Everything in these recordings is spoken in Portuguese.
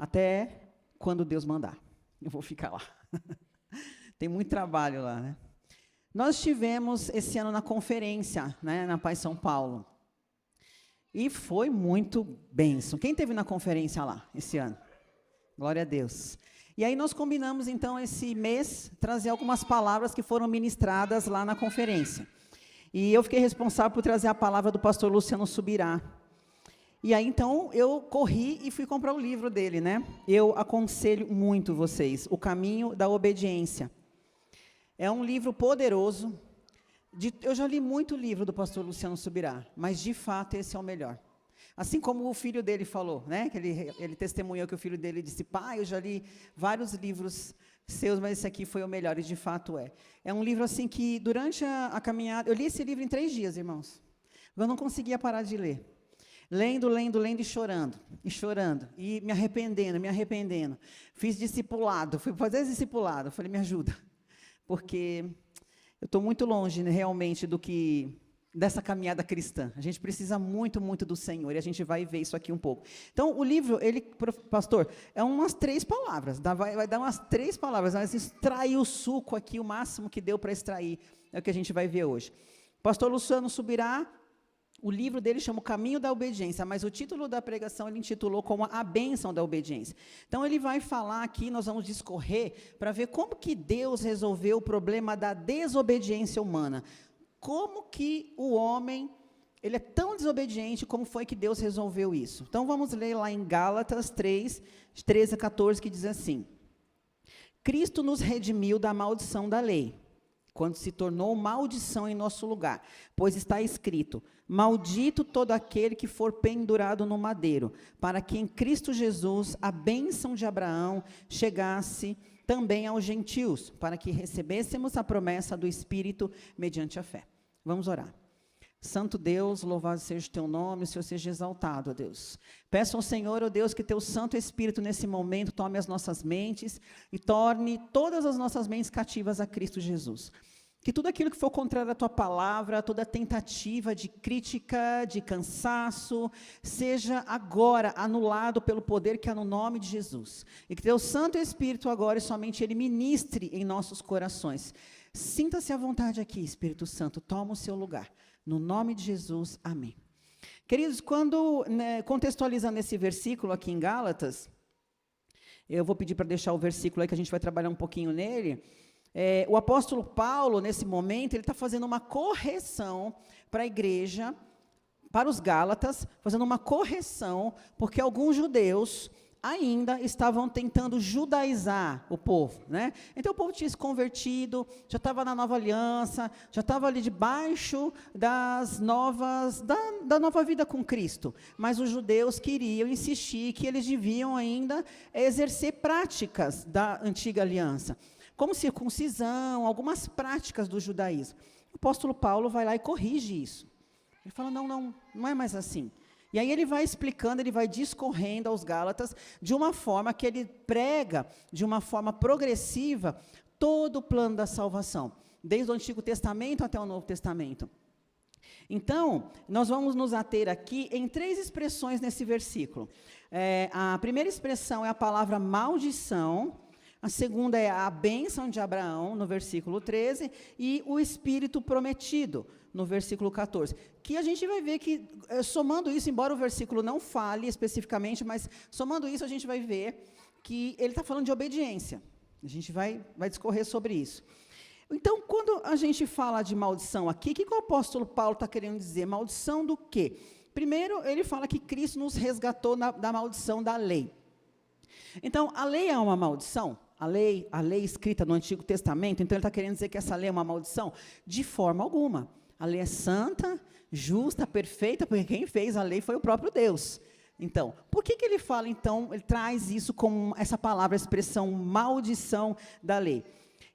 até quando Deus mandar. Eu vou ficar lá. Tem muito trabalho lá, né? Nós tivemos esse ano na conferência, né, na Paz São Paulo. E foi muito bênção. Quem esteve na conferência lá esse ano? Glória a Deus. E aí nós combinamos, então, esse mês, trazer algumas palavras que foram ministradas lá na conferência. E eu fiquei responsável por trazer a palavra do pastor Luciano Subirá. E aí, então, eu corri e fui comprar o livro dele, né? Eu aconselho muito vocês, O Caminho da Obediência. É um livro poderoso. Eu já li muito livro do pastor Luciano Subirá, mas, de fato, esse é o melhor. Assim como o filho dele falou, né? Que ele testemunhou que o filho dele disse, pai, eu já li vários livros seus, mas esse aqui foi o melhor, e de fato é. É um livro assim que, durante a caminhada, eu li esse livro em 3 dias, irmãos. Eu não conseguia parar de ler. Lendo e chorando, e me arrependendo. Fiz discipulado, fui fazer discipulado, falei, me ajuda, porque eu estou muito longe, né, realmente, dessa caminhada cristã. A gente precisa muito, muito do Senhor, e a gente vai ver isso aqui um pouco. Então, o livro, pastor, é umas 3 palavras, vai dar umas 3 palavras, mas extrair o suco aqui, o máximo que deu para extrair, é o que a gente vai ver hoje. Pastor Luciano Subirá, o livro dele chama O Caminho da Obediência, mas o título da pregação ele intitulou como A Bênção da Obediência. Então, ele vai falar aqui, nós vamos discorrer, para ver como que Deus resolveu o problema da desobediência humana. Como que o homem, ele é tão desobediente, como foi que Deus resolveu isso? Então, vamos ler lá em Gálatas 3, 13 a 14, que diz assim: Cristo nos redimiu da maldição da lei, quando se tornou maldição em nosso lugar, pois está escrito, maldito todo aquele que for pendurado no madeiro, para que em Cristo Jesus a bênção de Abraão chegasse também aos gentios, para que recebêssemos a promessa do Espírito mediante a fé. Vamos orar. Santo Deus, louvado seja o teu nome, o Senhor seja exaltado, ó Deus. Peço ao Senhor, ó Deus, que teu Santo Espírito nesse momento tome as nossas mentes e torne todas as nossas mentes cativas a Cristo Jesus. Que tudo aquilo que for contrário à tua palavra, toda tentativa de crítica, de cansaço, seja agora anulado pelo poder que há no nome de Jesus. E que teu Santo Espírito agora e somente ele ministre em nossos corações. Sinta-se à vontade aqui, Espírito Santo, toma o seu lugar. No nome de Jesus, amém. Queridos, quando, contextualizando esse versículo aqui em Gálatas, eu vou pedir para deixar o versículo aí que a gente vai trabalhar um pouquinho nele. O apóstolo Paulo, nesse momento, ele está fazendo uma correção para a igreja, para os Gálatas, fazendo uma correção, porque alguns judeus ainda estavam tentando judaizar o povo, né? Então o povo tinha se convertido, já estava na nova aliança, já estava ali debaixo da nova vida com Cristo, mas os judeus queriam insistir que eles deviam ainda exercer práticas da antiga aliança, como circuncisão, algumas práticas do judaísmo. O apóstolo Paulo vai lá e corrige isso. Ele fala, não é mais assim. E aí ele vai explicando, ele vai discorrendo aos Gálatas, de uma forma que ele prega, de uma forma progressiva, todo o plano da salvação, desde o Antigo Testamento até o Novo Testamento. Então, nós vamos nos ater aqui em 3 expressões nesse versículo. A primeira expressão é a palavra maldição, a segunda é a bênção de Abraão, no versículo 13, e o Espírito prometido, no versículo 14. Que a gente vai ver que, somando isso, embora o versículo não fale especificamente, mas somando isso, a gente vai ver que ele está falando de obediência. A gente vai discorrer sobre isso. Então, quando a gente fala de maldição aqui, o que o apóstolo Paulo está querendo dizer? Maldição do quê? Primeiro, ele fala que Cristo nos resgatou da maldição da lei. Então, a lei é uma maldição? A lei escrita no Antigo Testamento, então ele está querendo dizer que essa lei é uma maldição? De forma alguma. A lei é santa, justa, perfeita, porque quem fez a lei foi o próprio Deus. Então, por que ele fala, então, ele traz isso com essa palavra, a expressão maldição da lei?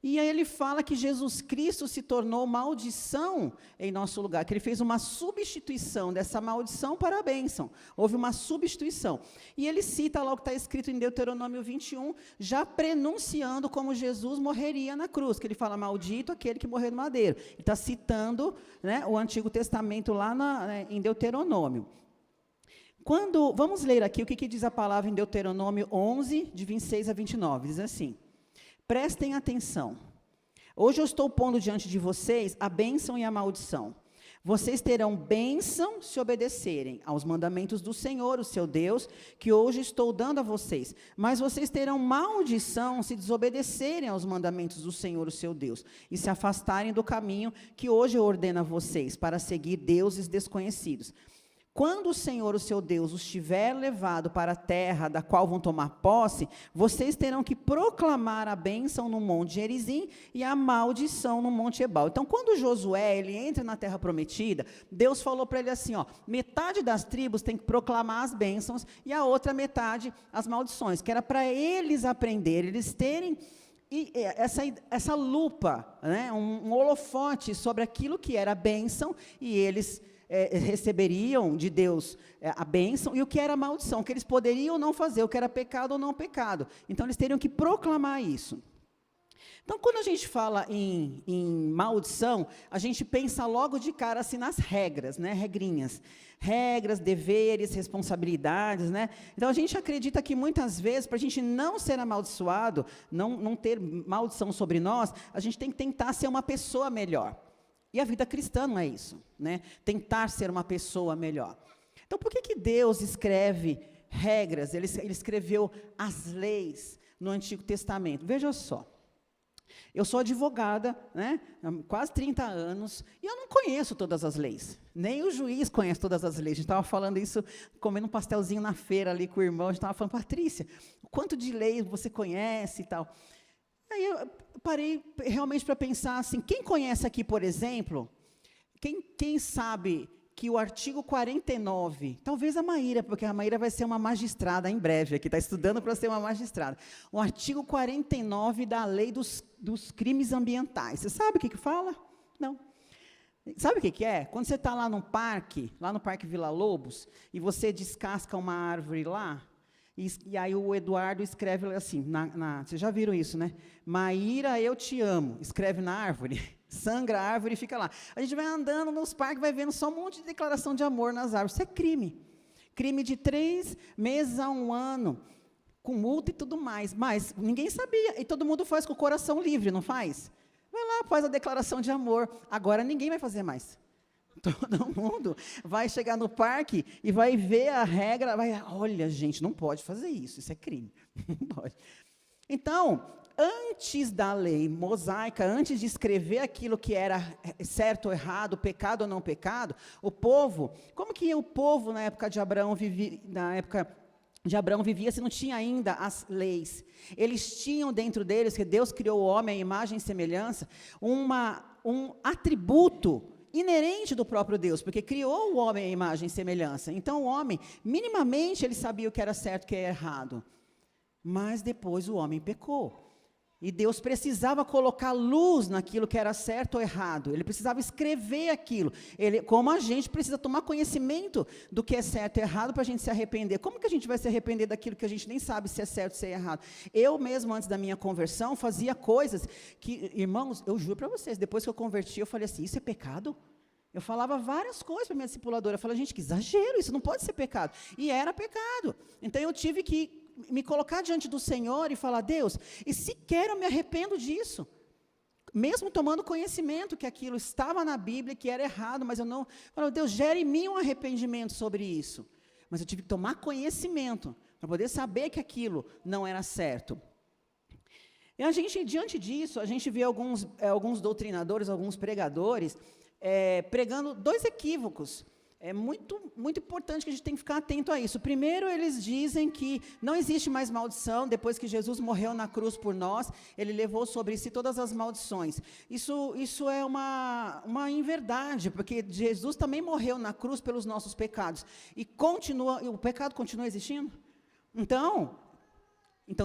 E aí ele fala que Jesus Cristo se tornou maldição em nosso lugar, que ele fez uma substituição dessa maldição para a bênção. Houve uma substituição. E ele cita lá o que está escrito em Deuteronômio 21, já prenunciando como Jesus morreria na cruz, que ele fala, maldito aquele que morreu no madeiro. Ele está citando, né, o Antigo Testamento lá em Deuteronômio. Vamos ler aqui o que diz a palavra em Deuteronômio 11, de 26 a 29. Diz assim: prestem atenção. Hoje eu estou pondo diante de vocês a bênção e a maldição. Vocês terão bênção se obedecerem aos mandamentos do Senhor, o seu Deus, que hoje estou dando a vocês. Mas vocês terão maldição se desobedecerem aos mandamentos do Senhor, o seu Deus, e se afastarem do caminho que hoje eu ordeno a vocês, para seguir deuses desconhecidos. Quando o Senhor, o seu Deus, os tiver levado para a terra da qual vão tomar posse, vocês terão que proclamar a bênção no monte Gerizim e a maldição no monte Ebal. Então, quando Josué ele entra na terra prometida, Deus falou para ele assim, metade das tribos tem que proclamar as bênçãos e a outra metade as maldições, que era para eles aprenderem, eles terem essa lupa, né, um holofote sobre aquilo que era bênção, e eles receberiam de Deus a bênção, e o que era maldição, o que eles poderiam ou não fazer, o que era pecado ou não pecado. Então, eles teriam que proclamar isso. Então, quando a gente fala em maldição, a gente pensa logo de cara assim nas regras, né? Regrinhas. Regras, deveres, responsabilidades, né? Então, a gente acredita que muitas vezes, para a gente não ser amaldiçoado, não ter maldição sobre nós, a gente tem que tentar ser uma pessoa melhor. E a vida cristã não é isso, né? Tentar ser uma pessoa melhor. Então, por que Deus escreve regras? Ele escreveu as leis no Antigo Testamento. Veja só. Eu sou advogada, né, há quase 30 anos, e eu não conheço todas as leis. Nem o juiz conhece todas as leis. A gente estava falando isso, comendo um pastelzinho na feira ali com o irmão, a gente estava falando, Patrícia, quanto de leis você conhece e tal. Aí eu parei realmente para pensar assim, quem conhece aqui, por exemplo, quem sabe que o artigo 49, talvez a Maíra, porque a Maíra vai ser uma magistrada em breve aqui, está estudando para ser uma magistrada. O artigo 49 da lei dos crimes ambientais. Você sabe o que fala? Não. Sabe o que é? Quando você está lá no Parque Vila Lobos, e você descasca uma árvore lá, e aí o Eduardo escreve assim, vocês já viram isso, né? Maíra, eu te amo, escreve na árvore, sangra a árvore e fica lá. A gente vai andando nos parques, vai vendo só um monte de declaração de amor nas árvores. Isso é crime. Crime de 3 meses a 1 ano, com multa e tudo mais. Mas ninguém sabia, e todo mundo faz com o coração livre, não faz? Vai lá, faz a declaração de amor. Agora ninguém vai fazer mais. Todo mundo vai chegar no parque e vai ver a regra, olha, gente, não pode fazer isso é crime. Não pode. Então, antes da lei mosaica, antes de escrever aquilo que era certo ou errado, pecado ou não pecado, o povo, como que o povo na época de Abraão vivia se não tinha ainda as leis? Eles tinham dentro deles, que Deus criou o homem à imagem e semelhança, um atributo inerente do próprio Deus, porque criou o homem à imagem e semelhança. Então, o homem, minimamente, ele sabia o que era certo e o que era errado. Mas depois o homem pecou. E Deus precisava colocar luz naquilo que era certo ou errado. Ele precisava escrever aquilo. Como a gente precisa tomar conhecimento do que é certo e errado para a gente se arrepender. Como que a gente vai se arrepender daquilo que a gente nem sabe se é certo ou se é errado? Eu mesmo, antes da minha conversão, fazia coisas que, irmãos, eu juro para vocês, depois que eu converti, eu falei assim, isso é pecado? Eu falava várias coisas para minha discipuladora. Eu falei, gente, que exagero, isso não pode ser pecado. E era pecado. Então, eu tive que me colocar diante do Senhor e falar, Deus, e sequer eu me arrependo disso. Mesmo tomando conhecimento que aquilo estava na Bíblia, que era errado, mas eu não... Falei, Deus, gere em mim um arrependimento sobre isso. Mas eu tive que tomar conhecimento para poder saber que aquilo não era certo. E a gente, diante disso, a gente vê alguns doutrinadores, alguns pregadores, pregando 2 equívocos. É muito importante que a gente tem que ficar atento a isso. Primeiro, eles dizem que não existe mais maldição, depois que Jesus morreu na cruz por nós, ele levou sobre si todas as maldições. Isso é uma inverdade, porque Jesus também morreu na cruz pelos nossos pecados. E o pecado continua existindo? Então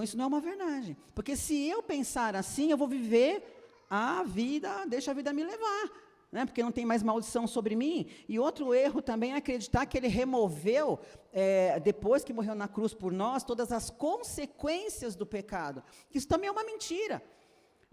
isso não é uma verdade. Porque se eu pensar assim, eu vou viver a vida, deixa a vida me levar. Né, porque não tem mais maldição sobre mim. E outro erro também é acreditar que ele removeu, depois que morreu na cruz por nós, todas as consequências do pecado. Isso também é uma mentira.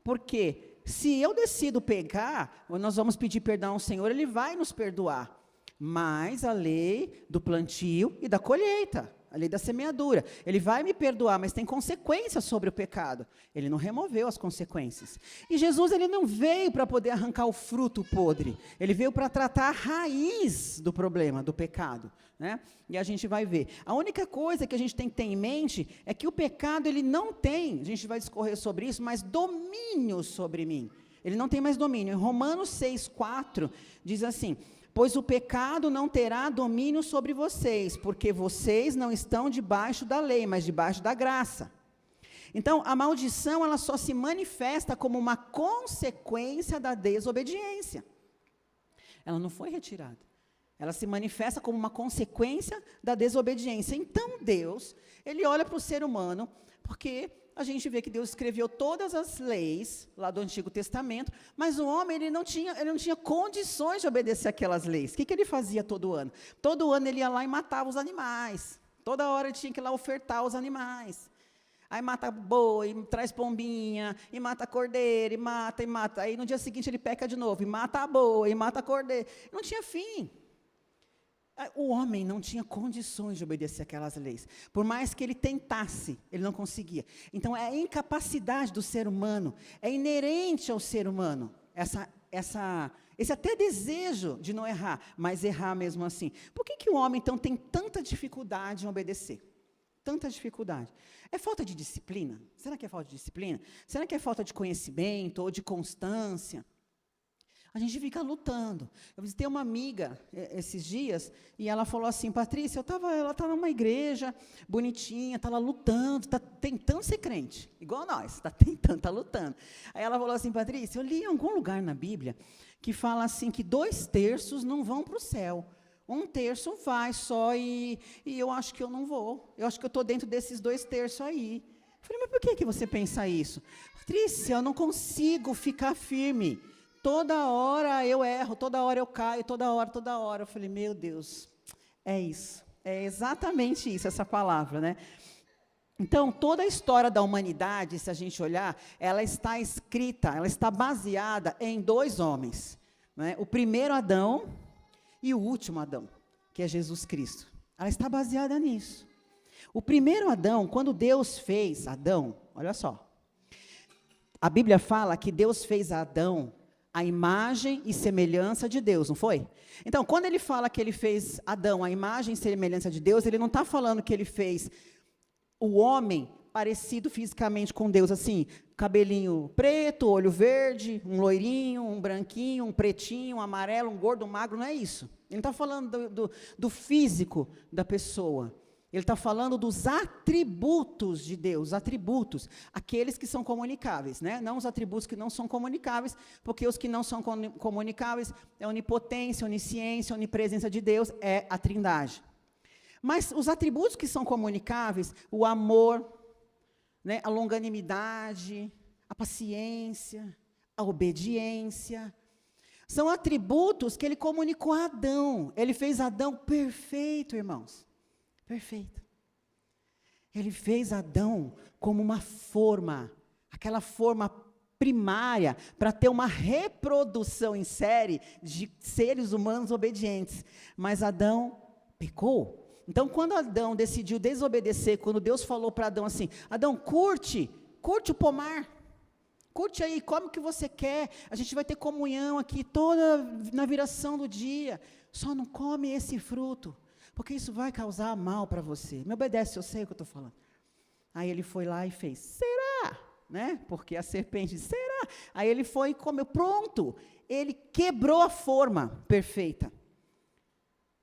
Porque se eu decido pecar, nós vamos pedir perdão ao Senhor, Ele vai nos perdoar. mais a lei do plantio e da colheita, a lei da semeadura. Ele vai me perdoar, mas tem consequências sobre o pecado. Ele não removeu as consequências. E Jesus, ele não veio para poder arrancar o fruto podre. Ele veio para tratar a raiz do problema, do pecado, né? E a gente vai ver. A única coisa que a gente tem que ter em mente é que o pecado, ele não tem, a gente vai discorrer sobre isso, mas domínio sobre mim. Ele não tem mais domínio. Em Romanos 6,4, diz assim: pois o pecado não terá domínio sobre vocês, porque vocês não estão debaixo da lei, mas debaixo da graça. Então, a maldição, ela só se manifesta como uma consequência da desobediência. Ela não foi retirada. Ela se manifesta como uma consequência da desobediência. Então, Deus, ele olha para o ser humano, porque a gente vê que Deus escreveu todas as leis lá do Antigo Testamento, mas o homem, ele não tinha condições de obedecer aquelas leis. O que ele fazia todo ano? Todo ano ele ia lá e matava os animais. Toda hora ele tinha que ir lá ofertar os animais. Aí mata boi, traz pombinha, e mata cordeiro, e mata. Aí no dia seguinte ele peca de novo, e mata boi, e mata cordeiro. Não tinha fim. O homem não tinha condições de obedecer aquelas leis. Por mais que ele tentasse, ele não conseguia. Então, é a incapacidade do ser humano, é inerente ao ser humano, esse até desejo de não errar, mas errar mesmo assim. Por que o homem, então, tem tanta dificuldade em obedecer? Tanta dificuldade. É falta de disciplina? Será que é falta de disciplina? Será que é falta de conhecimento ou de constância? A gente fica lutando. Eu visitei uma amiga esses dias, e ela falou assim: Patrícia, ela está numa igreja bonitinha, está lá lutando, está tentando ser crente, igual nós, está tentando, está lutando. Aí ela falou assim: Patrícia, eu li em algum lugar na Bíblia, que fala assim, que 2/3 não vão para o céu, 1/3 vai só, e eu acho que eu não vou, eu acho que eu estou dentro desses 2/3 aí. Eu falei: mas por que você pensa isso? Patrícia, eu não consigo ficar firme. Toda hora eu erro, toda hora eu caio, toda hora. Eu falei: meu Deus, é isso. É exatamente isso, essa palavra, né? Então, toda a história da humanidade, se a gente olhar, ela está escrita, ela está baseada em 2 homens, né? O primeiro Adão e o último Adão, que é Jesus Cristo. Ela está baseada nisso. O primeiro Adão, quando Deus fez Adão, olha só, a Bíblia fala que Deus fez Adão a imagem e semelhança de Deus, não foi? Então, quando ele fala que ele fez Adão a imagem e semelhança de Deus, ele não está falando que ele fez o homem parecido fisicamente com Deus, assim, cabelinho preto, olho verde, um loirinho, um branquinho, um pretinho, um amarelo, um gordo, um magro, não é isso. Ele não está falando do físico da pessoa. Ele está falando dos atributos de Deus, atributos, aqueles que são comunicáveis, né? Não os atributos que não são comunicáveis, porque os que não são comunicáveis é a onipotência, onisciência, onipresença de Deus, é a trindade. Mas os atributos que são comunicáveis, o amor, né, a longanimidade, a paciência, a obediência, são atributos que ele comunicou a Adão. Ele fez Adão perfeito, irmãos. Perfeito. Ele fez Adão como uma forma, aquela forma primária, para ter uma reprodução em série de seres humanos obedientes. Mas Adão pecou. Então, quando Adão decidiu desobedecer, quando Deus falou para Adão assim: Adão, curte o pomar, curte aí, come o que você quer, a gente vai ter comunhão aqui toda na viração do dia, só não come esse fruto, porque isso vai causar mal para você. Me obedece, eu sei o que eu estou falando. Aí ele foi lá e fez: será? Né? Porque a serpente disse: será? Aí ele foi e comeu, pronto. Ele quebrou a forma perfeita.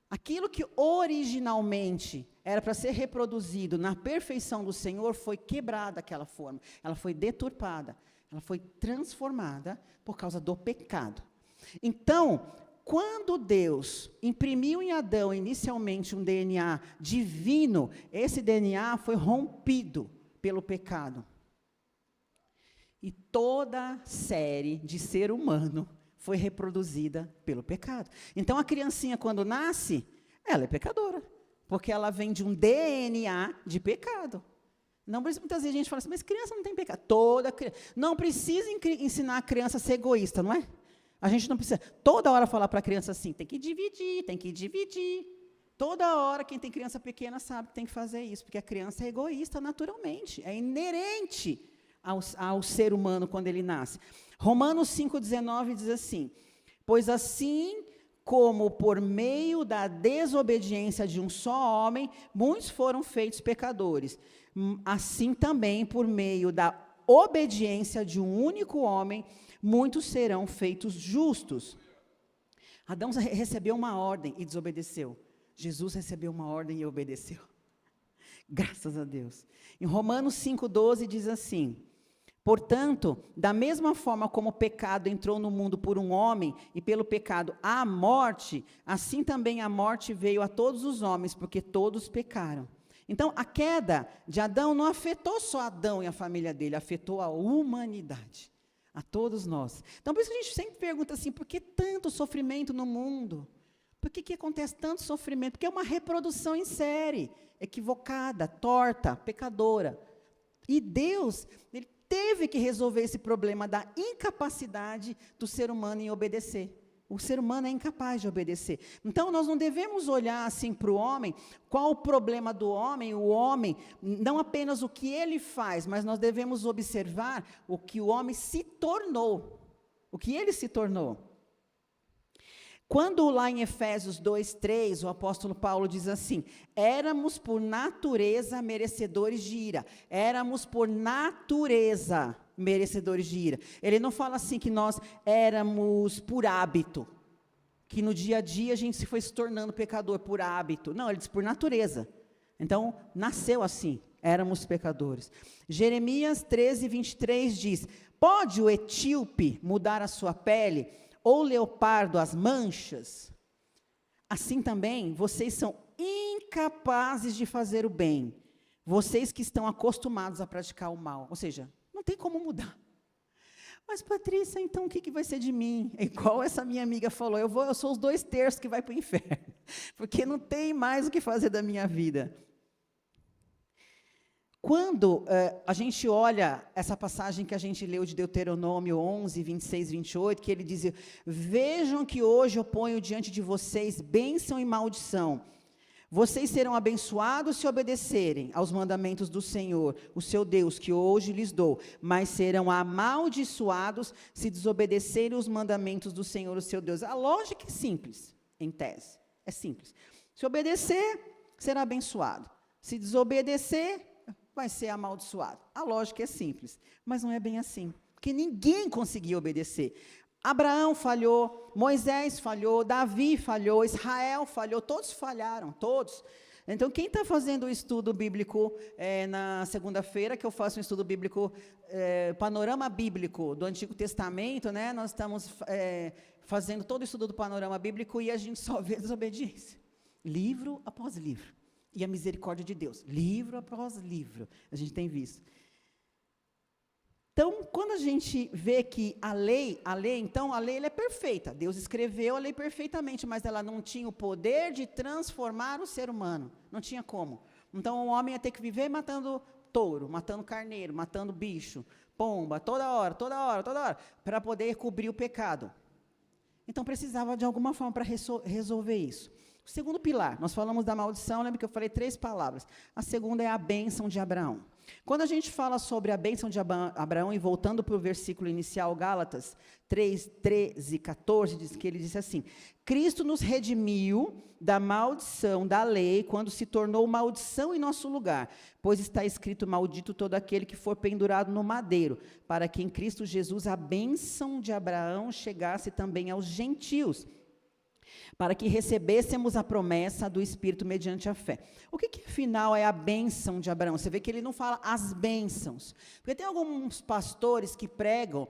Aquilo que originalmente era para ser reproduzido na perfeição do Senhor, foi quebrada aquela forma. Ela foi deturpada, ela foi transformada por causa do pecado. Então, quando Deus imprimiu em Adão inicialmente um DNA divino, esse DNA foi rompido pelo pecado. E toda série de ser humano foi reproduzida pelo pecado. Então, a criancinha, quando nasce, ela é pecadora, porque ela vem de um DNA de pecado. Não, muitas vezes a gente fala assim: mas criança não tem pecado. Toda criança. Não precisa ensinar a criança a ser egoísta, não é? A gente não precisa toda hora falar para a criança assim, tem que dividir, tem que dividir. Toda hora quem tem criança pequena sabe que tem que fazer isso, porque a criança é egoísta naturalmente, é inerente ao ser humano quando ele nasce. Romanos 5,19 diz assim, pois assim como por meio da desobediência de um só homem, muitos foram feitos pecadores, assim também por meio da obediência de um único homem, muitos serão feitos justos. Adão recebeu uma ordem e desobedeceu. Jesus recebeu uma ordem e obedeceu. Graças a Deus. Em Romanos 5,12 diz assim, portanto, da mesma forma como o pecado entrou no mundo por um homem, e pelo pecado a morte, assim também a morte veio a todos os homens, porque todos pecaram. Então, a queda de Adão não afetou só Adão e a família dele, afetou a humanidade, a todos nós. Então, por isso que a gente sempre pergunta assim, por que tanto sofrimento no mundo? Por que acontece tanto sofrimento? Porque é uma reprodução em série, equivocada, torta, pecadora. E Deus, Ele teve que resolver esse problema da incapacidade do ser humano em obedecer. O ser humano é incapaz de obedecer. Então, nós não devemos olhar assim para o homem, qual o problema do homem, o homem, não apenas o que ele faz, mas nós devemos observar o que o homem se tornou, o que ele se tornou. Quando lá em Efésios 2:3, o apóstolo Paulo diz assim, éramos por natureza merecedores de ira, éramos por natureza merecedores de ira. Ele não fala assim que nós éramos por hábito, que no dia a dia a gente foi se tornando pecador por hábito. Não, ele diz por natureza. Então, nasceu assim, éramos pecadores. Jeremias 13:23 diz, pode o etíope mudar a sua pele, ou leopardo as manchas? Assim também, vocês são incapazes de fazer o bem, vocês que estão acostumados a praticar o mal. Ou seja, não tem como mudar. Mas, Patrícia, então o que vai ser de mim? É igual essa minha amiga falou, eu sou os 2/3 que vai para o inferno, porque não tem mais o que fazer da minha vida. Quando a gente olha essa passagem que a gente leu de Deuteronômio 11, 26, 28, que ele diz, vejam que hoje eu ponho diante de vocês bênção e maldição. Vocês serão abençoados se obedecerem aos mandamentos do Senhor, o seu Deus, que hoje lhes dou, mas serão amaldiçoados se desobedecerem os mandamentos do Senhor, o seu Deus. A lógica é simples, em tese, é simples. Se obedecer, será abençoado. Se desobedecer, vai ser amaldiçoado. A lógica é simples, mas não é bem assim, porque ninguém conseguia obedecer. Abraão falhou, Moisés falhou, Davi falhou, Israel falhou, todos falharam, todos. Então, quem está fazendo o estudo bíblico na segunda-feira, que eu faço um estudo bíblico, panorama bíblico do Antigo Testamento, né, nós estamos fazendo todo o estudo do panorama bíblico e a gente só vê desobediência, livro após livro. E a misericórdia de Deus, livro após livro, a gente tem visto. Então, quando a gente vê que a lei ela é perfeita, Deus escreveu a lei perfeitamente, mas ela não tinha o poder de transformar o ser humano, não tinha como. Então, o homem ia ter que viver matando touro, matando carneiro, matando bicho, pomba, toda hora, para poder cobrir o pecado. Então, precisava de alguma forma para resolver isso. O segundo pilar, nós falamos da maldição, lembra que eu falei 3 palavras. A segunda é a bênção de Abraão. Quando a gente fala sobre a bênção de Abraão, e voltando para o versículo inicial, Gálatas 3, 13 e 14, diz que ele disse assim, Cristo nos redimiu da maldição da lei, quando se tornou maldição em nosso lugar, pois está escrito, maldito todo aquele que for pendurado no madeiro, para que em Cristo Jesus a bênção de Abraão chegasse também aos gentios, para que recebêssemos a promessa do Espírito mediante a fé. O que afinal é a bênção de Abraão? Você vê que ele não fala as bênçãos, porque tem alguns pastores que pregam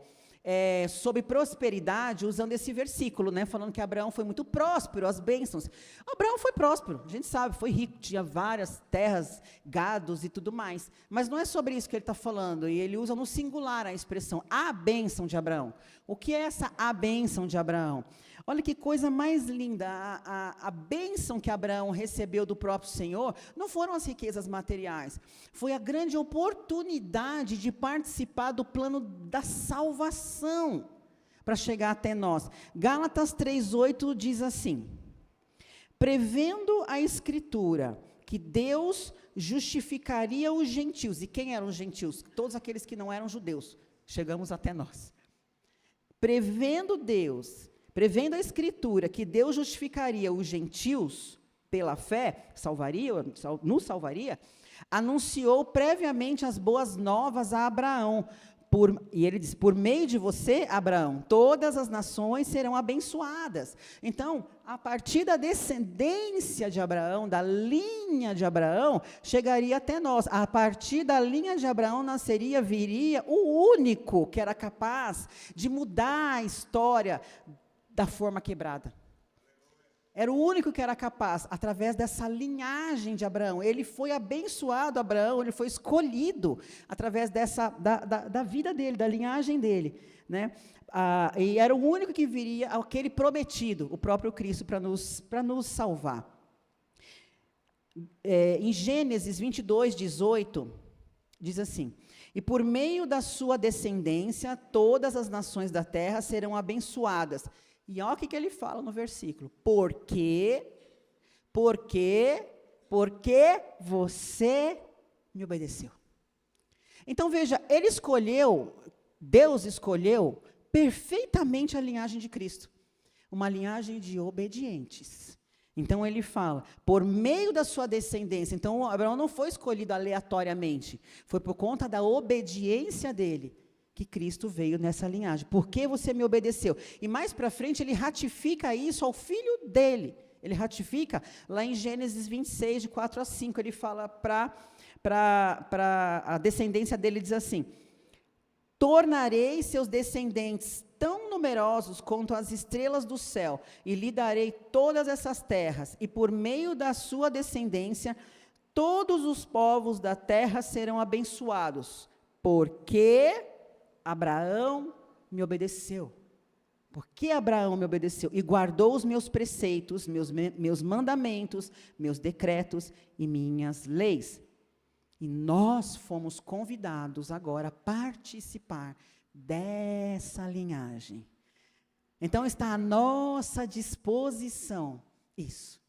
sobre prosperidade usando esse versículo, né, falando que Abraão foi muito próspero, as bênçãos. Abraão foi próspero, a gente sabe, foi rico, tinha várias terras, gados e tudo mais, mas não é sobre isso que ele está falando, e ele usa no singular a expressão, a bênção de Abraão. O que é essa a bênção de Abraão? Olha que coisa mais linda, a bênção que Abraão recebeu do próprio Senhor, não foram as riquezas materiais, foi a grande oportunidade de participar do plano da salvação. para chegar até nós. Gálatas 3:8 diz assim: prevendo a Escritura que Deus justificaria os gentios. E quem eram os gentios? Todos aqueles que não eram judeus. Chegamos até nós. Prevendo a Escritura que Deus justificaria os gentios pela fé, nos salvaria, anunciou previamente as boas novas a Abraão. E ele diz, por meio de você, Abraão, todas as nações serão abençoadas. Então, a partir da descendência de Abraão, da linha de Abraão, chegaria até nós. A partir da linha de Abraão viria o único que era capaz de mudar a história da forma quebrada. Era o único que era capaz, através dessa linhagem de Abraão. Ele foi abençoado, Abraão, ele foi escolhido através da vida dele, da linhagem dele. Né? E era o único que viria, aquele prometido, o próprio Cristo, para nos salvar. Em Gênesis 22:18, diz assim: e por meio da sua descendência, todas as nações da terra serão abençoadas. E olha o que ele fala no versículo. Porque você me obedeceu. Então veja, Deus escolheu perfeitamente a linhagem de Cristo. Uma linhagem de obedientes. Então ele fala, por meio da sua descendência. Então Abraão não foi escolhido aleatoriamente. Foi por conta da obediência dele que Cristo veio nessa linhagem. Porque você me obedeceu. E mais para frente ele ratifica isso ao filho dele. Ele ratifica lá em Gênesis 26, de 4 a 5. Ele fala para a descendência dele, diz assim: tornarei seus descendentes tão numerosos quanto as estrelas do céu, e lhe darei todas essas terras, e por meio da sua descendência, todos os povos da terra serão abençoados, porque Abraão me obedeceu. Porque Abraão me obedeceu e guardou os meus preceitos, meus mandamentos, meus decretos e minhas leis. E nós fomos convidados agora a participar dessa linhagem. Então está à nossa disposição isso.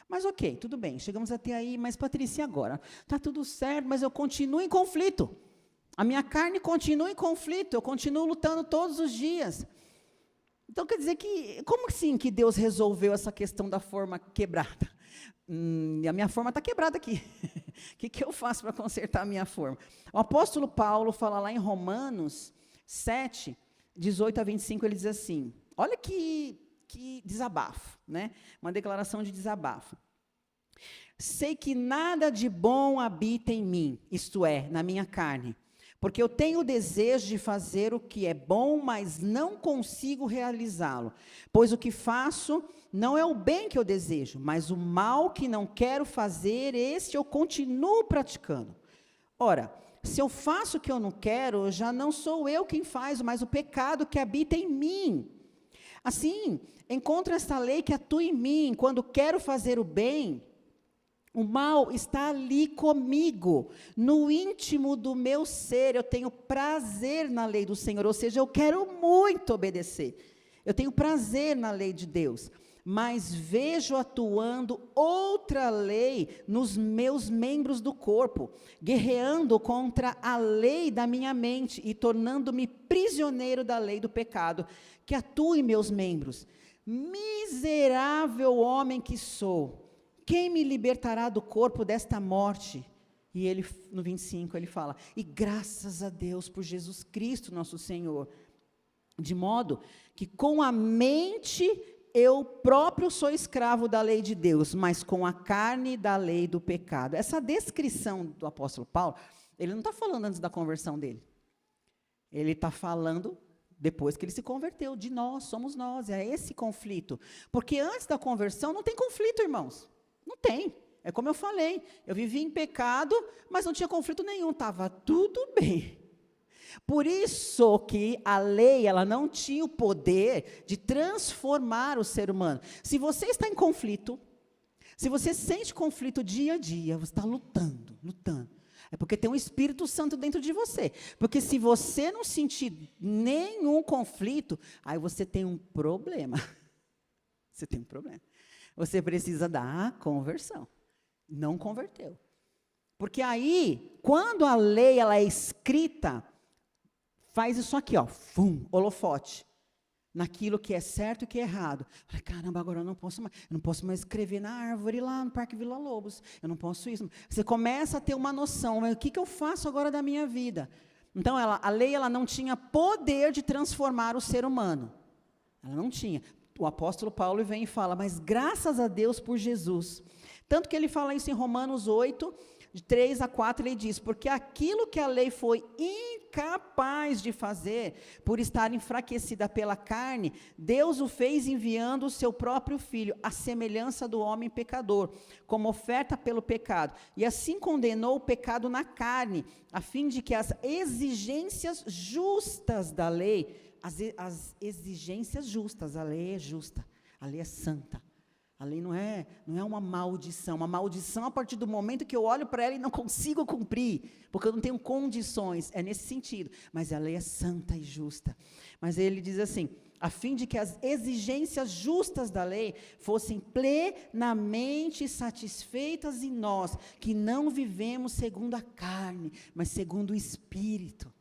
Mas ok, tudo bem, chegamos até aí, mas Patrícia, agora? Está tudo certo, mas eu continuo em conflito. A minha carne continua em conflito, eu continuo lutando todos os dias. Então, quer dizer que, como assim que Deus resolveu essa questão da forma quebrada? A minha forma está quebrada aqui. O que eu faço para consertar a minha forma? O apóstolo Paulo fala lá em Romanos 7, 18 a 25, ele diz assim, olha que desabafo, né? Uma declaração de desabafo. Sei que nada de bom habita em mim, isto é, na minha carne, porque eu tenho o desejo de fazer o que é bom, mas não consigo realizá-lo. Pois o que faço não é o bem que eu desejo, mas o mal que não quero fazer, esse eu continuo praticando. Ora, se eu faço o que eu não quero, já não sou eu quem faz, mas o pecado que habita em mim. Assim, encontro esta lei que atua em mim, quando quero fazer o bem, o mal está ali comigo, no íntimo do meu ser. Eu tenho prazer na lei do Senhor, ou seja, eu quero muito obedecer. Eu tenho prazer na lei de Deus, mas vejo atuando outra lei nos meus membros do corpo, guerreando contra a lei da minha mente e tornando-me prisioneiro da lei do pecado, que atua em meus membros. Miserável homem que sou! Quem me libertará do corpo desta morte? E ele, no 25, ele fala, e graças a Deus por Jesus Cristo, nosso Senhor, de modo que com a mente eu próprio sou escravo da lei de Deus, mas com a carne da lei do pecado. Essa descrição do apóstolo Paulo, ele não está falando antes da conversão dele. Ele está falando depois que ele se converteu, de nós, somos nós, é esse conflito. Porque antes da conversão não tem conflito, irmãos. Não tem. É como eu falei, eu vivia em pecado, mas não tinha conflito nenhum, estava tudo bem. Por isso que a lei, ela não tinha o poder de transformar o ser humano. Se você está em conflito, se você sente conflito dia a dia, você está lutando. É porque tem um Espírito Santo dentro de você. Porque se você não sentir nenhum conflito, aí você tem um problema. Você tem um problema. Você precisa da conversão. Não converteu. Porque aí, quando a lei ela é escrita, faz isso aqui, ó, holofote. Naquilo que é certo e que é errado. Falei, caramba, agora eu não posso mais escrever na árvore lá no Parque Vila Lobos. Eu não posso isso. Você começa a ter uma noção, mas o que eu faço agora da minha vida? Então, a lei ela não tinha poder de transformar o ser humano. Ela não tinha. O apóstolo Paulo vem e fala, mas graças a Deus por Jesus. Tanto que ele fala isso em Romanos 8, de 3 a 4, ele diz, porque aquilo que a lei foi incapaz de fazer, por estar enfraquecida pela carne, Deus o fez enviando o seu próprio Filho, à semelhança do homem pecador, como oferta pelo pecado. E assim condenou o pecado na carne, a fim de que as exigências justas da lei, as exigências justas, a lei é justa, a lei é santa. A lei não é uma maldição. Uma maldição a partir do momento que eu olho para ela e não consigo cumprir, porque eu não tenho condições. É nesse sentido. Mas a lei é santa e justa. Mas ele diz assim, a fim de que as exigências justas da lei fossem plenamente satisfeitas em nós, que não vivemos segundo a carne, mas segundo o Espírito.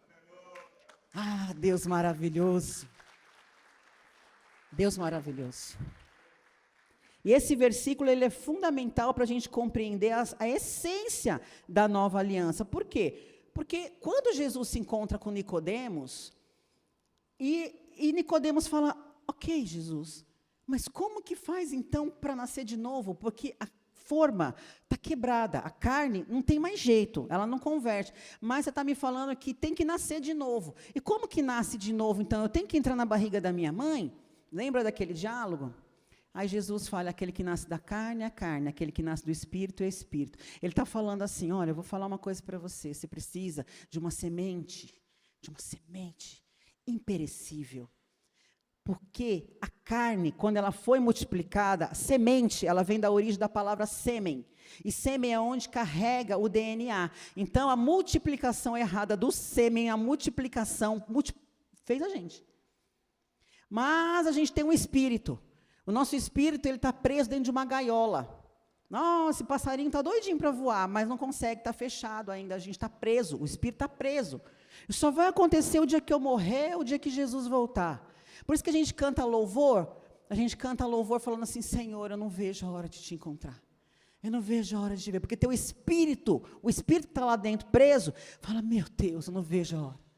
Ah, Deus maravilhoso. Deus maravilhoso. E esse versículo ele é fundamental para a gente compreender a essência da nova aliança. Por quê? Porque quando Jesus se encontra com Nicodemos, e Nicodemos fala, ok, Jesus, mas como que faz então para nascer de novo? Porque a forma está quebrada, a carne não tem mais jeito, ela não converte. Mas você está me falando que tem que nascer de novo. E como que nasce de novo então? Eu tenho que entrar na barriga da minha mãe? Lembra daquele diálogo? Aí Jesus fala, aquele que nasce da carne é carne, aquele que nasce do Espírito é Espírito. Ele está falando assim, olha, eu vou falar uma coisa para você, você precisa de uma semente imperecível. Porque a carne, quando ela foi multiplicada, a semente, ela vem da origem da palavra sêmen. E sêmen é onde carrega o DNA. Então, a multiplicação errada do sêmen, a multiplicação, fez a gente. Mas a gente tem um espírito. O nosso espírito ele está preso dentro de uma gaiola. Nossa, esse passarinho está doidinho para voar, mas não consegue, está fechado ainda, a gente está preso, o espírito está preso. Isso só vai acontecer o dia que eu morrer, o dia que Jesus voltar. Por isso que a gente canta louvor falando assim, Senhor, eu não vejo a hora de te encontrar. Eu não vejo a hora de te ver, porque teu espírito, o espírito que está lá dentro preso, fala, meu Deus, eu não vejo a hora.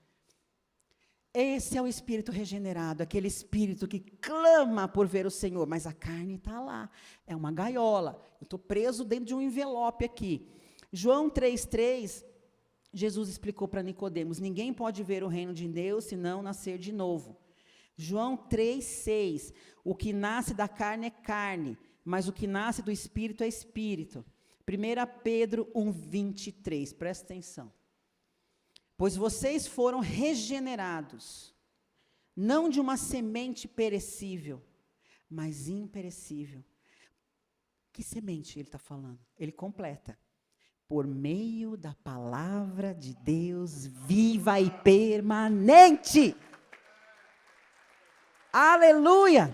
Esse é o espírito regenerado, aquele espírito que clama por ver o Senhor, mas a carne está lá, é uma gaiola, eu estou preso dentro de um envelope aqui. João 3,3, Jesus explicou para Nicodemos, ninguém pode ver o reino de Deus se não nascer de novo. João 3,6, o que nasce da carne é carne, mas o que nasce do Espírito é Espírito. 1 Pedro 1,23, presta atenção. Pois vocês foram regenerados, não de uma semente perecível, mas imperecível. Que semente ele está falando? Ele completa. Por meio da palavra de Deus viva e permanente. Aleluia!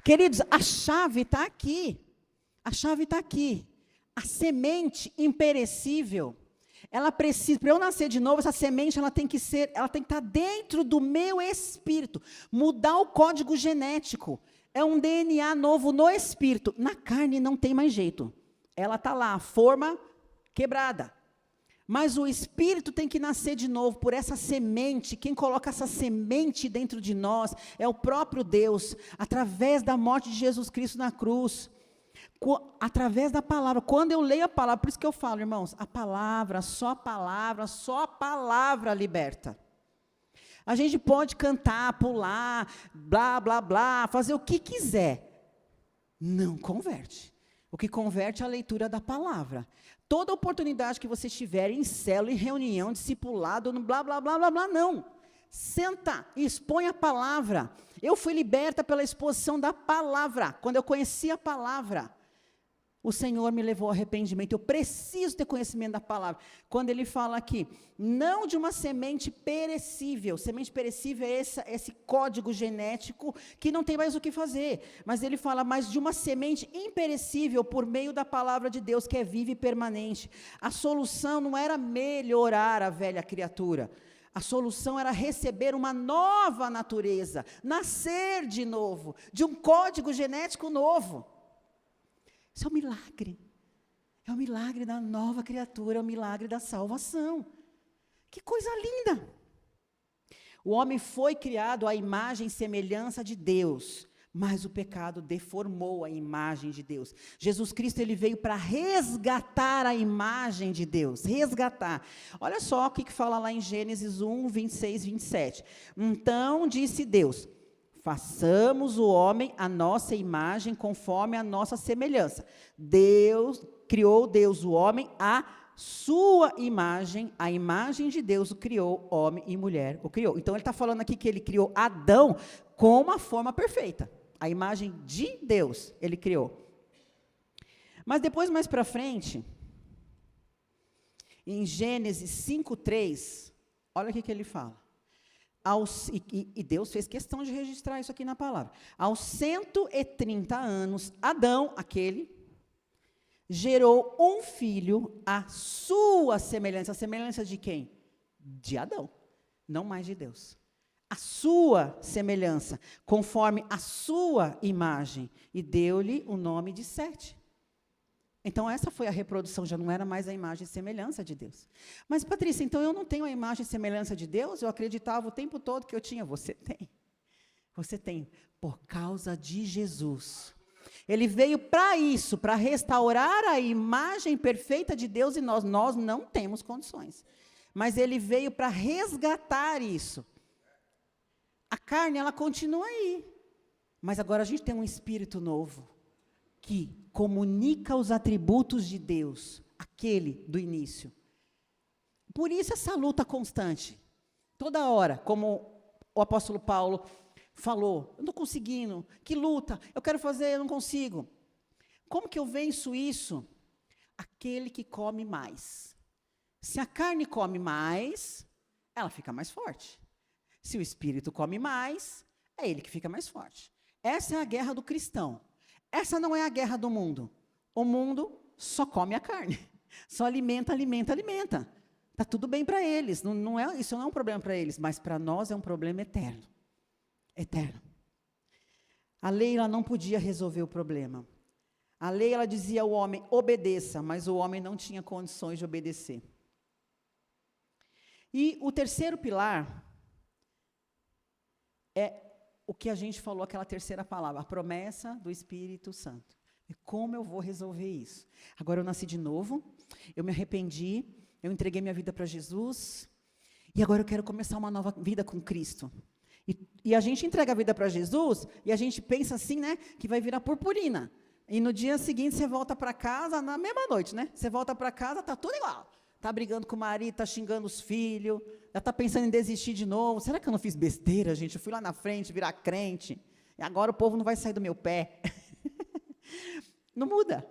Queridos, a chave está aqui. A chave está aqui. A semente imperecível, ela precisa, para eu nascer de novo, essa semente ela tem que estar dentro do meu espírito, mudar o código genético. É um DNA novo no espírito. Na carne não tem mais jeito. Ela está lá, a forma quebrada. Mas o espírito tem que nascer de novo por essa semente. Quem coloca essa semente dentro de nós é o próprio Deus, através da morte de Jesus Cristo na cruz. Através da palavra, quando eu leio a palavra, por isso que eu falo, irmãos, a palavra, só a palavra liberta. A gente pode cantar, pular, blá, blá, blá, fazer o que quiser, não converte. O que converte é a leitura da palavra. Toda oportunidade que você tiver em célula, em reunião, discipulado, no blá, blá, blá, blá, blá, não. Senta e expõe a palavra. Eu fui liberta pela exposição da palavra, quando eu conheci a palavra. o Senhor me levou ao arrependimento. Eu preciso ter conhecimento da palavra. Quando ele fala aqui, não de uma semente perecível. Semente perecível é esse código genético que não tem mais o que fazer. Mas ele fala mais de uma semente imperecível por meio da palavra de Deus, que é viva e permanente. A solução não era melhorar a velha criatura. A solução era receber uma nova natureza, nascer de novo, de um código genético novo. Isso é um milagre. É o milagre da nova criatura, é o milagre da salvação. Que coisa linda! O homem foi criado à imagem e semelhança de Deus, mas o pecado deformou a imagem de Deus. Jesus Cristo, ele veio para resgatar a imagem de Deus, resgatar. Olha só o que fala lá em Gênesis 1, 26, 27. Então disse Deus, façamos o homem à nossa imagem, conforme a nossa semelhança. Criou Deus o homem à sua imagem, a imagem de Deus o criou, homem e mulher o criou. Então ele está falando aqui que ele criou Adão com uma forma perfeita. A imagem de Deus ele criou. Mas depois, mais para frente, em Gênesis 5:3, olha o que ele fala. E Deus fez questão de registrar isso aqui na palavra. Aos 130 anos, Adão, aquele, gerou um filho à sua semelhança. A semelhança de quem? De Adão, não mais de Deus. A sua semelhança, conforme a sua imagem, e deu-lhe o nome de Sete. Então, essa foi a reprodução, já não era mais a imagem e semelhança de Deus. Mas, Patrícia, então eu não tenho a imagem e semelhança de Deus? Eu acreditava o tempo todo que eu tinha. Você tem. Você tem, por causa de Jesus. Ele veio para isso, para restaurar a imagem perfeita de Deus e nós não temos condições. Mas ele veio para resgatar isso. A carne, ela continua aí. Mas agora a gente tem um espírito novo, que comunica os atributos de Deus, aquele do início. Por isso essa luta constante. Toda hora, como o apóstolo Paulo falou, eu não estou conseguindo, que luta, eu quero fazer, eu não consigo. Como que eu venço isso? Aquele que come mais. Se a carne come mais, ela fica mais forte. Se o espírito come mais, é ele que fica mais forte. Essa é a guerra do cristão. Essa não é a guerra do mundo. O mundo só come a carne. Só alimenta, alimenta, alimenta. Está tudo bem para eles. Isso não é um problema para eles, mas para nós é um problema eterno. Eterno. A lei, ela não podia resolver o problema. A lei, ela dizia ao homem, obedeça, mas o homem não tinha condições de obedecer. E o terceiro pilar é o que a gente falou, aquela terceira palavra, a promessa do Espírito Santo. E como eu vou resolver isso? Agora eu nasci de novo, eu me arrependi, eu entreguei minha vida para Jesus, e agora eu quero começar uma nova vida com Cristo. E a gente entrega a vida para Jesus, e a gente pensa assim, né, que vai virar purpurina. E no dia seguinte você volta para casa, na mesma noite, né? Você volta para casa, está tudo igual. Está brigando com o marido, está xingando os filhos, já está pensando em desistir de novo. Será que eu não fiz besteira, gente? Eu fui lá na frente virar crente, e agora o povo não vai sair do meu pé. Não muda.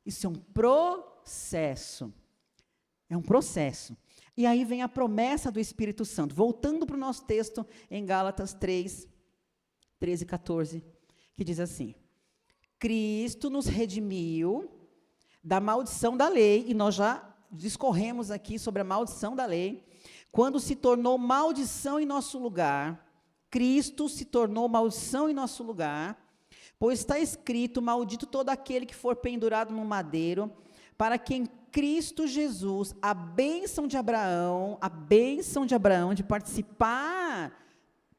Isso é um processo. É um processo. E aí vem a promessa do Espírito Santo. Voltando para o nosso texto em Gálatas 3, 13 e 14, que diz assim: Cristo nos redimiu da maldição da lei, e nós já discorremos aqui sobre a maldição da lei, quando se tornou maldição em nosso lugar. Cristo se tornou maldição em nosso lugar, pois está escrito, maldito todo aquele que for pendurado no madeiro, para que em Cristo Jesus, a bênção de Abraão de participar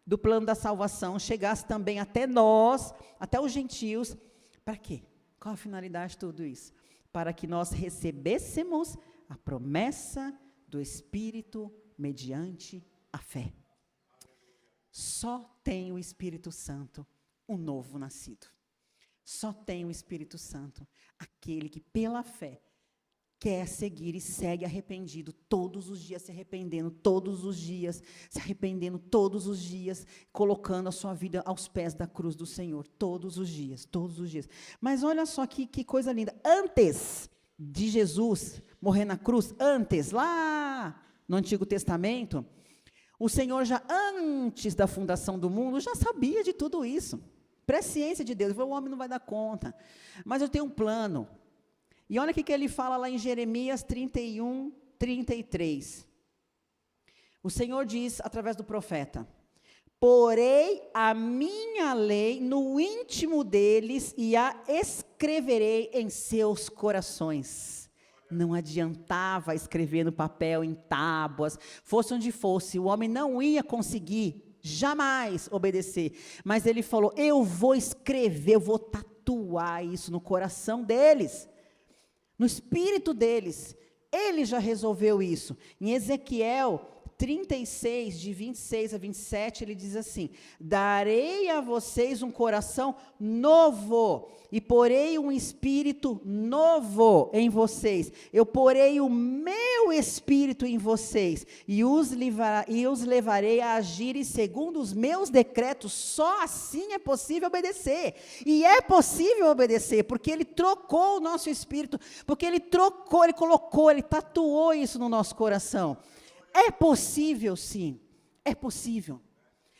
do plano da salvação, chegasse também até nós, até os gentios. Para quê? Qual a finalidade de tudo isso? Para que nós recebêssemos a promessa do Espírito mediante a fé. Só tem o Espírito Santo um novo nascido. Só tem o Espírito Santo aquele que pela fé quer seguir e segue arrependido, todos os dias se arrependendo, todos os dias, se arrependendo todos os dias, colocando a sua vida aos pés da cruz do Senhor, todos os dias, todos os dias. Mas olha só que coisa linda, antes de Jesus morrer na cruz, antes, lá no Antigo Testamento, o Senhor já antes da fundação do mundo, já sabia de tudo isso, presciência de Deus, ele falou, o homem não vai dar conta, mas eu tenho um plano. E olha o que ele fala lá em Jeremias 31, 33. O Senhor diz, através do profeta, porei a minha lei no íntimo deles e a escreverei em seus corações. Não adiantava escrever no papel, em tábuas, fosse onde fosse, o homem não ia conseguir jamais obedecer. Mas ele falou, eu vou escrever, eu vou tatuar isso no coração deles. No espírito deles, ele já resolveu isso. Em Ezequiel 36, de 26 a 27, ele diz assim, darei a vocês um coração novo, e porei um espírito novo em vocês, eu porei o meu espírito em vocês, e os levarei a agirem segundo os meus decretos, só assim é possível obedecer, e é possível obedecer, porque ele trocou o nosso espírito, porque ele trocou, ele colocou, ele tatuou isso no nosso coração. É possível, sim, é possível,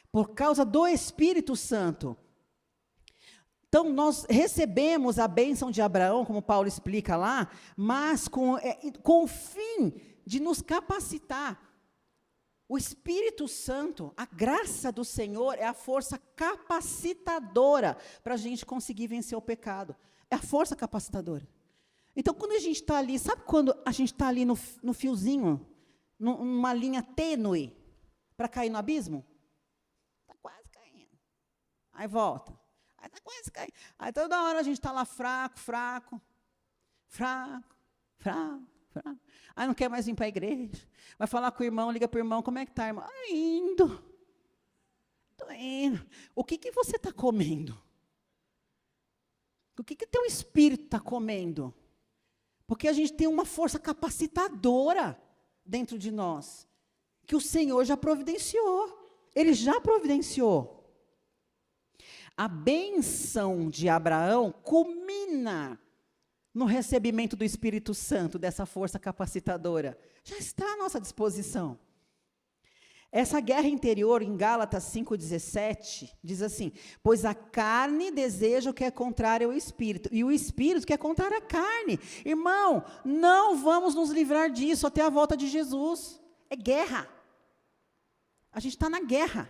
por causa do Espírito Santo. Então, nós recebemos a bênção de Abraão, como Paulo explica lá, mas com o fim de nos capacitar. O Espírito Santo, a graça do Senhor, é a força capacitadora para a gente conseguir vencer o pecado. É a força capacitadora. Então, quando a gente está ali, sabe quando a gente está ali no fiozinho, numa linha tênue, para cair no abismo? Está quase caindo. Aí volta. Aí está quase caindo. Aí toda hora a gente está lá fraco. Aí não quer mais vir para a igreja. Vai falar com o irmão, liga para o irmão, como é que está, irmão? Estou indo. O que você está comendo? O que teu espírito está comendo? Porque a gente tem uma força capacitadora dentro de nós, que o Senhor já providenciou, Ele já providenciou. A bênção de Abraão culmina no recebimento do Espírito Santo, dessa força capacitadora, já está à nossa disposição. Essa guerra interior, em Gálatas 5,17, diz assim, pois a carne deseja o que é contrário ao Espírito, e o Espírito que é contrário à carne. Irmão, não vamos nos livrar disso até a volta de Jesus. É guerra. A gente está na guerra.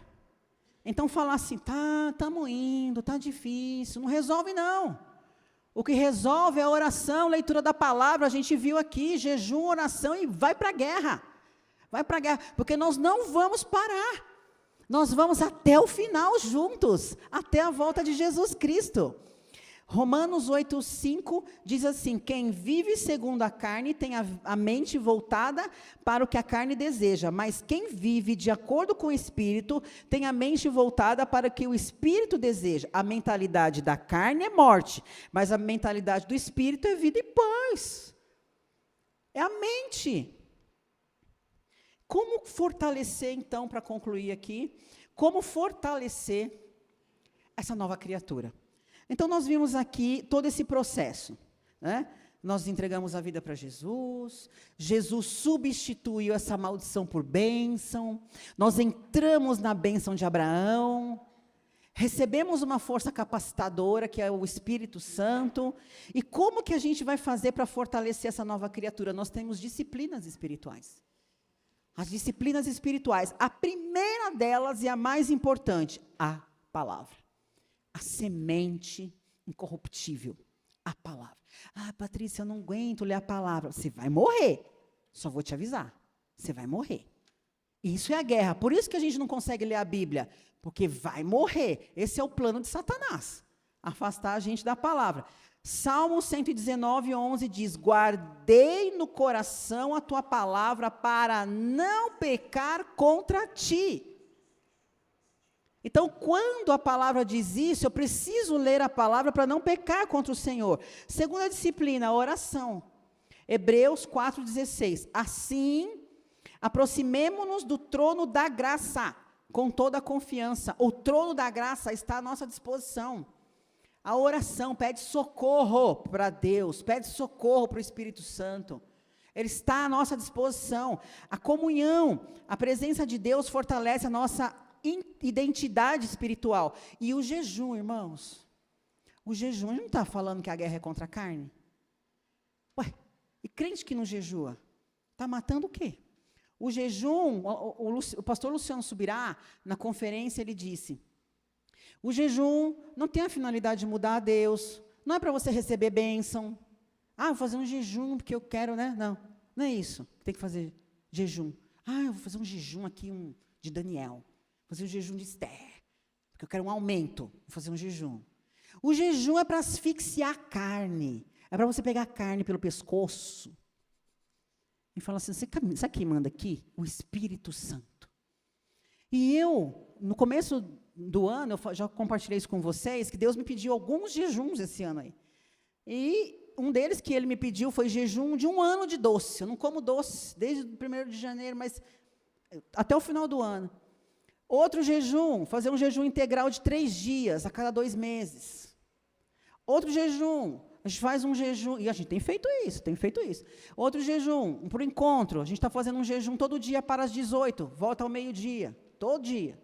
Então falar assim, estamos indo, está difícil, não resolve não. O que resolve é a oração, leitura da palavra, a gente viu aqui, jejum, oração e vai para a guerra. Vai para a guerra, porque nós não vamos parar. Nós vamos até o final juntos, até a volta de Jesus Cristo. Romanos 8,5 diz assim, quem vive segundo a carne tem a mente voltada para o que a carne deseja, mas quem vive de acordo com o Espírito tem a mente voltada para o que o Espírito deseja. A mentalidade da carne é morte, mas a mentalidade do Espírito é vida e paz. É a mente. Como fortalecer, então, para concluir aqui, como fortalecer essa nova criatura? Então, nós vimos aqui todo esse processo, né? Nós entregamos a vida para Jesus, Jesus substituiu essa maldição por bênção, nós entramos na bênção de Abraão, recebemos uma força capacitadora, que é o Espírito Santo, e como que a gente vai fazer para fortalecer essa nova criatura? Nós temos disciplinas espirituais. As disciplinas espirituais, a primeira delas e a mais importante, a palavra. A semente incorruptível, a palavra. Patrícia, eu não aguento ler a palavra. Você vai morrer, só vou te avisar, você vai morrer. Isso é a guerra, por isso que a gente não consegue ler a Bíblia, porque vai morrer. Esse é o plano de Satanás, afastar a gente da palavra. Salmo 119, 11 diz, guardei no coração a tua palavra para não pecar contra ti. Então, quando a palavra diz isso, eu preciso ler a palavra para não pecar contra o Senhor. Segunda disciplina, a oração. Hebreus 4,16. Assim, aproximemo-nos do trono da graça, com toda a confiança. O trono da graça está à nossa disposição. A oração pede socorro para Deus, pede socorro para o Espírito Santo. Ele está à nossa disposição. A comunhão, a presença de Deus fortalece a nossa identidade espiritual. E o jejum, irmãos, o jejum, a gente não está falando que a guerra é contra a carne? Ué, e crente que não jejua, está matando o quê? O jejum, o pastor Luciano Subirá, na conferência, ele disse, o jejum não tem a finalidade de mudar a Deus, não é para você receber bênção. Vou fazer um jejum porque eu quero, né? Não é isso que tem que fazer jejum. Eu vou fazer um jejum aqui de Daniel, vou fazer um jejum de Esther, porque eu quero um aumento, vou fazer um jejum. O jejum é para asfixiar a carne, é para você pegar a carne pelo pescoço e falar assim, sabe quem manda aqui? O Espírito Santo. E eu, no começo do ano, eu já compartilhei isso com vocês, que Deus me pediu alguns jejuns esse ano aí. E um deles que ele me pediu foi jejum de 1 ano de doce. Eu não como doce desde o 1º de janeiro, mas até o final do ano. Outro jejum, fazer um jejum integral de 3 dias, a cada 2 meses. Outro jejum, a gente faz um jejum, e a gente tem feito isso. Outro jejum, para o encontro, a gente está fazendo um jejum todo dia para as 18, volta ao meio-dia, todo dia.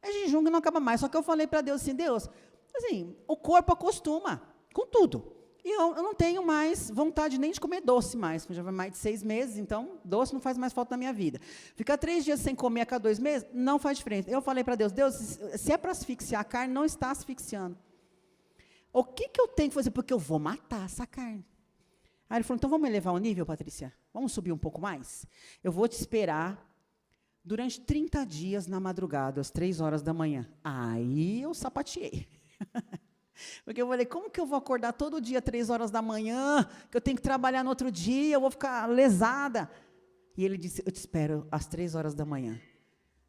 É jejum que não acaba mais, só que eu falei para Deus assim, Deus, assim, o corpo acostuma com tudo. E eu não tenho mais vontade nem de comer doce mais, porque já vai mais de 6 meses, então doce não faz mais falta na minha vida. Ficar 3 dias sem comer a cada 2 meses, não faz diferença. Eu falei para Deus, se é para asfixiar a carne, não está asfixiando. O que eu tenho que fazer? Porque eu vou matar essa carne. Aí ele falou, então vamos elevar o nível, Patrícia? Vamos subir um pouco mais? Eu vou te esperar durante 30 dias na madrugada, às 3 horas da manhã. Aí eu sapateei. Porque eu falei, como que eu vou acordar todo dia, 3 horas da manhã, que eu tenho que trabalhar no outro dia, eu vou ficar lesada. E ele disse, eu te espero às 3 horas da manhã.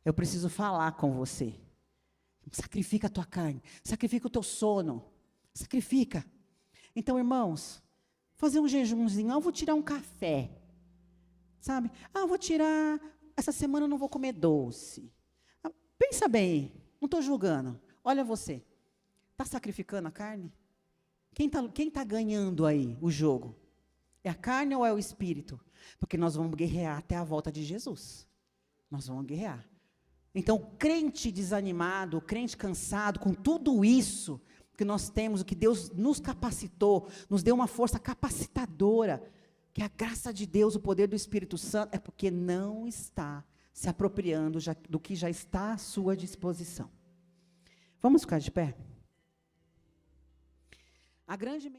Eu preciso falar com você. Sacrifica a tua carne, sacrifica o teu sono, sacrifica. Então, irmãos, fazer um jejumzinho, eu vou tirar um café, sabe? Eu vou tirar, essa semana eu não vou comer doce. Pensa bem, não estou julgando, olha você. Está sacrificando a carne? Quem tá ganhando aí o jogo? É a carne ou é o espírito? Porque nós vamos guerrear até a volta de Jesus. Nós vamos guerrear. Então, o crente desanimado, o crente cansado, com tudo isso que nós temos, o que Deus nos capacitou, nos deu uma força capacitadora, que a graça de Deus, o poder do Espírito Santo, é porque não está se apropriando do que já está à sua disposição. Vamos ficar de pé? A grande